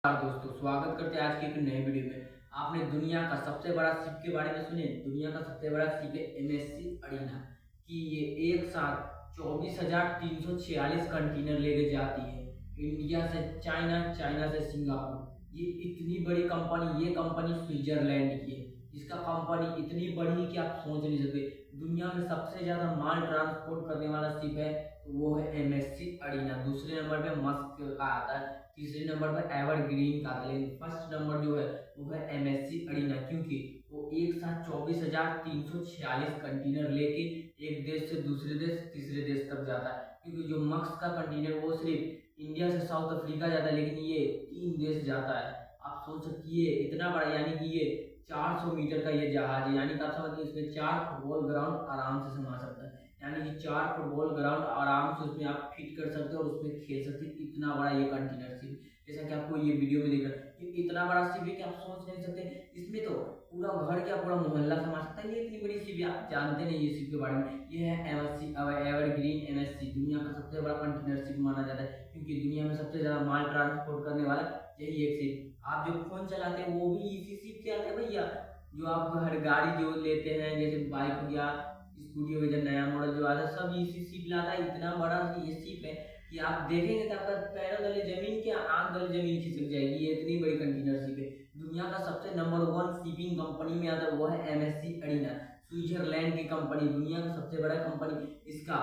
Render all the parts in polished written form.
नमस्कार दोस्तों, स्वागत करते हैं आज की एक नए वीडियो में। आपने दुनिया का सबसे बड़ा शिप के बारे में सुने? दुनिया का सबसे बड़ा शिप है एमएससी अरीना कि ये एक साथ 24,346 कंटेनर लेके जाती है। इंडिया से चाइना, चाइना से सिंगापुर। ये इतनी बड़ी कंपनी, ये कंपनी स्विट्जरलैंड की है। इसका कंपनी इतनी बड़ी कि आप सोच नहीं सकते। दुनिया में सबसे ज्यादा माल ट्रांसपोर्ट करने वाला शिप है तो वो है एमएससी अरीना। दूसरे नंबर पे मस्क का आता है, तीसरे नंबर पर एवरग्रीन का था, लेकिन फर्स्ट नंबर जो है वो है एमएससी अरीना, क्योंकि वो एक साथ 24,346 कंटेनर लेके एक देश से दूसरे देश, तीसरे देश तक जाता है। क्योंकि जो मक्स का कंटेनर वो सिर्फ इंडिया से साउथ अफ्रीका जाता है, लेकिन ये 3 देश जाता है। आप सोच सकिए इतना बड़ा, यानी कि ये 400 मीटर का ये जहाज है, यानी कि आप समझिए इसमें 4 फुटबॉल ग्राउंड आराम से समा सकता है। यानी कि 4 फुटबॉल ग्राउंड आराम से उसमें आप फिट कर सकते हो और उसमें खेल सकते हैं। इतना बड़ा ये कंटेनर शिप, जैसा कि आपको ये वीडियो में दिख रहा है, ये इतना बड़ा शिप है कि आप सोच नहीं सकते। इसमें तो पूरा घर क्या पूरा मोहल्ला समा सकता है। ये इतनी बड़ी शिप है, आप जानते नहीं ये शिप के बारे में। ये है एमएससी एवरग्रीन एमएससी। दुनिया का सबसे बड़ा कंटेनर शिप माना जाता है, क्योंकि दुनिया में सबसे ज्यादा माल ट्रांसपोर्ट करने वाला यही एक शिप। आप जो फोन चलाते हैं वो भी इसी शिप से आते हैं भैया। जो आप हर गाड़ी जो लेते हैं, जैसे बाइक हो गया, स्कूटी हो गया, नया मॉडल जो आता है सब इसी शिप लाता है। इतना बड़ा ये शिप है कि आप देखेंगे तो आपका पैरों तले जमीन के आंख तले जमीन खिसक जाएगी। ये इतनी बड़ी कंटेनर शिप है। दुनिया का सबसे नंबर 1 शिपिंग कंपनी में आता है वो है एमएससी अरीना, स्विट्जरलैंड की कंपनी, दुनिया का सबसे बड़ा कंपनी। इसका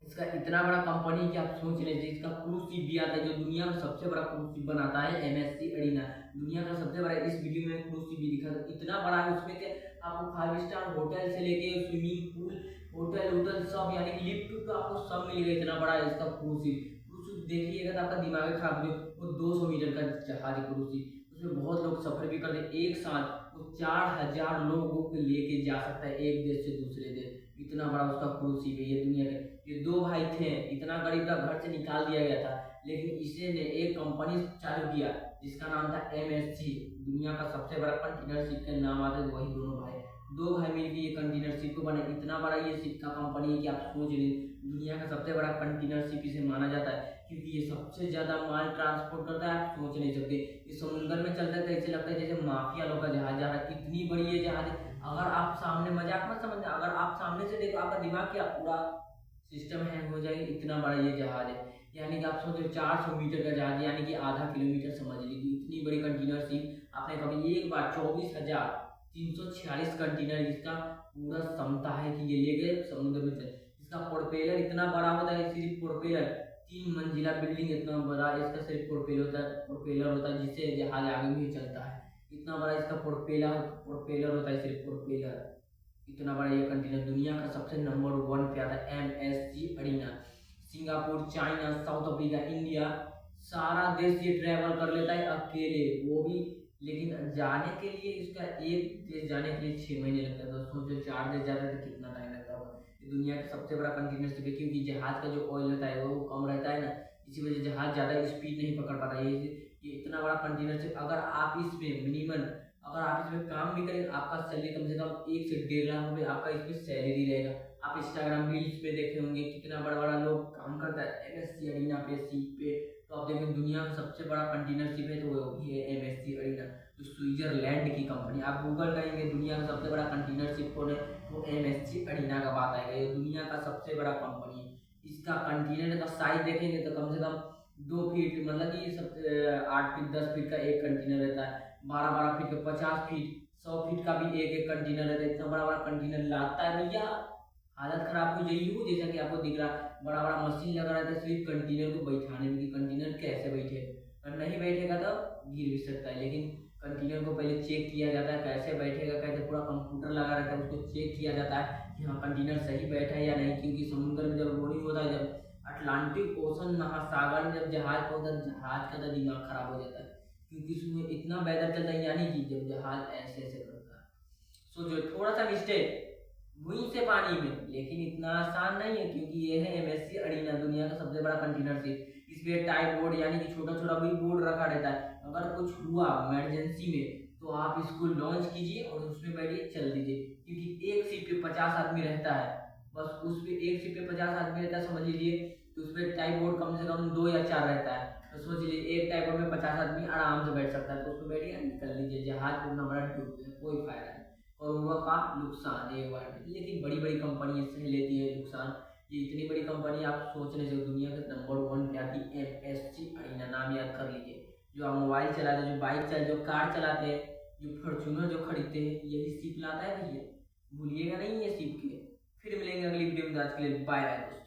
इसका इतना बड़ा कंपनी कि आप सोच रहे थे। इसका क्रूज शिप भी आता है, जो दुनिया का सबसे बड़ा क्रूज शिप बनाता है एमएससी अरीना, दुनिया का सबसे बड़ा। इस वीडियो में क्रूज शिप भी दिखा था, इतना बड़ा है उसमें कि आपको 5 स्टार होटल से लेके स्विमिंग पूल, होटल होटल सब, यानी कि लिफ्ट तो आपको सब मिलेगा। इतना बड़ा है इसका क्रूज शिप। क्रूज शिप देखिएगा तो आपका दिमाग खराब हो जाएगा। वो 200 मीटर का जहाज है क्रूज शिप। उसमें बहुत लोग सफर भी करते हैं। एक साथ वो 4,000 लोगों को लेके जा सकता है एक देश से दूसरे देश। इतना बड़ा उसका क्रूज शिप है। ये दुनिया के ये 2 भाई थे, इतना गरीब था, घर से निकाल दिया गया था, लेकिन इसे ने एक कंपनी चालू किया जिसका नाम था एमएससी। दुनिया का सबसे बड़ा कंटेनर शिप के नाम आते वही दोनों भाई। 2 भाई मिलकर ये कंटेनर शिप को बने। इतना बड़ा ये शिप का कंपनी है कि आप सोच रहे दुनिया का सबसे बड़ा कंटेनर शिप इसे माना जाता है, क्योंकि ये सबसे ज्यादा माल ट्रांसपोर्ट करता है। आप सोच नहीं सकते। ये समुद्र में चलता है तो ऐसे लगता है जैसे माफिया लोग का जहाज जा रहा है। इतनी बड़ी ये जहाज है। अगर आप सामने, मजाक मत समझना, अगर आप सामने से देखो आपका दिमाग क्या पूरा सिस्टम हैंग हो जाएगी। इतना बड़ा ये जहाज है। यानी कि आप सोचो 400 मीटर का जहाज, यानी कि आधा किलोमीटर समझ लीजिए। इतनी बड़ी कंटेनर शिप आपने कभी एक बार 24,346 कंटेनर इसका पूरा क्षमता है कि ये लेके समुद्र में चले। इसका प्रोपेलर इतना बड़ा होता है, सिर्फ प्रोपेलर 3 मंजिला बिल्डिंग इतना बड़ा इसका सिर्फ प्रोपेलर होता है जिससे जहाज आगे भी चलता है। इतना बड़ा इसका प्रोपेलर होता है, सिर्फ प्रोपेलर। इतना बड़ा ये कंटेनर दुनिया का सबसे नंबर 1 पे आता है MSC arena. Singapore, China, South Africa, India, सारा देश ये ट्रैवल कर लेता है अकेले, वो भी। लेकिन जाने के लिए इसका एक देश जाने के लिए 6 महीने लगता है। तो सोचो 4 देश जाता है तो कितना टाइम लगता होगा। ये दुनिया का सबसे बड़ा कंटेनर शिप है, क्योंकि जहाज का जो ऑयल रहता है वो कम रहता है ना, इसी वजह से जहाज ज़्यादा स्पीड नहीं पकड़ पाता। ये इतना बड़ा कंटेनर शिप, अगर आप इसमें मिनिमम, अगर आप इसमें काम भी करें, आपका सैलरी कम से कम 1 से 1.5 लाख रुपए आपका इसमें सैलरी रहेगा। आप इंस्टाग्राम रील्स पे देखे होंगे कितना बड़ा बड़ा लोग काम करता है एमएससी अरीना पे, शिप पे। तो आप देखें दुनिया का सबसे बड़ा कंटेनर शिप है तो वो भी है एमएससी अरीना, जो स्विट्जरलैंड की कंपनी। आप गूगल करेंगे दुनिया का सबसे बड़ा कंटेनर शिप कौन है, वो एमएससी अरीना का बात आएगा। ये दुनिया का सबसे बड़ा कंपनी है। इसका कंटेनर का साइज देखेंगे तो कम से कम 2 फीट, मतलब कि सब 8 फीट 10 फीट का एक कंटेनर रहता है। 12-12 फीट का, 50 फीट 100 फीट का भी एक एक कंटेनर रहता है। इतना बड़ा बड़ा कंटेनर लाता है भैया, हालत खराब हो जाएगी। हो जैसा कि आपको दिख रहा बड़ा बड़ा मशीन लगा रहता है सिर्फ कंटेनर को बैठाने में कि कंटेनर कैसे बैठे। और नहीं बैठेगा तो गिर भी सकता है, लेकिन कंटेनर को पहले चेक किया जाता है कैसे बैठेगा, कैसे, पूरा कंप्यूटर लगा रहता है, उसको चेक किया जाता है कि हाँ कंटेनर सही बैठा है या नहीं। क्योंकि समुद्र में जब रोलिंग होता है, जब अटलांटिक ओशन महासागर में जब जहाज का होता है, जहाज का तो दिमाग खराब हो जाता है, क्योंकि उसमें इतना वेदर चलता है। यानी कि जब जहाज ऐसे ऐसे करता है, सोचो थोड़ा सा मिस्टेक वहीं से पानी में, लेकिन इतना आसान नहीं है। क्योंकि ये है एमएससी अरीना, दुनिया का सबसे बड़ा कंटेनर शिप। इसमें टाइप बोर्ड, यानी कि छोटा छोटा भी बोर्ड रखा रहता है। अगर कुछ हुआ इमरजेंसी में तो आप इसको लॉन्च कीजिए और उसमें बैठिए, चल दीजिए। क्योंकि एक शिप पे 50 आदमी रहता है, बस उस पे एक शिप पे 50 आदमी रहता है समझ लीजिए। तो उस पर टाइप बोर्ड कम से कम 2 या 4 रहता है। तो सोच लीजिए एक टाइगर में 50 आदमी आराम से बैठ सकता है, तो उसमें बैठिए निकल लीजिए, जहाज उतना बड़ा डूब गया, कोई फायदा नहीं, करोड़ों का नुकसान है एक बार में। लेकिन बड़ी बड़ी कंपनी इससे लेती है नुकसान। ये इतनी बड़ी कंपनी आप सोचने से दुनिया के नंबर 1 पे आती है, MSC अरीना, नाम याद कर लीजिए। जो आप मोबाइल चलाते हैं, जो बाइक चलाते, जो कार चलाते हैं, जो फॉर्च्यूनर जो खरीदते हैं, यही सीप लाता है भैया, भूलिएगा नहीं ये सीप के। फिर मिलेंगे अगली वीडियो में, आज के लिए बाय बाय दोस्तों।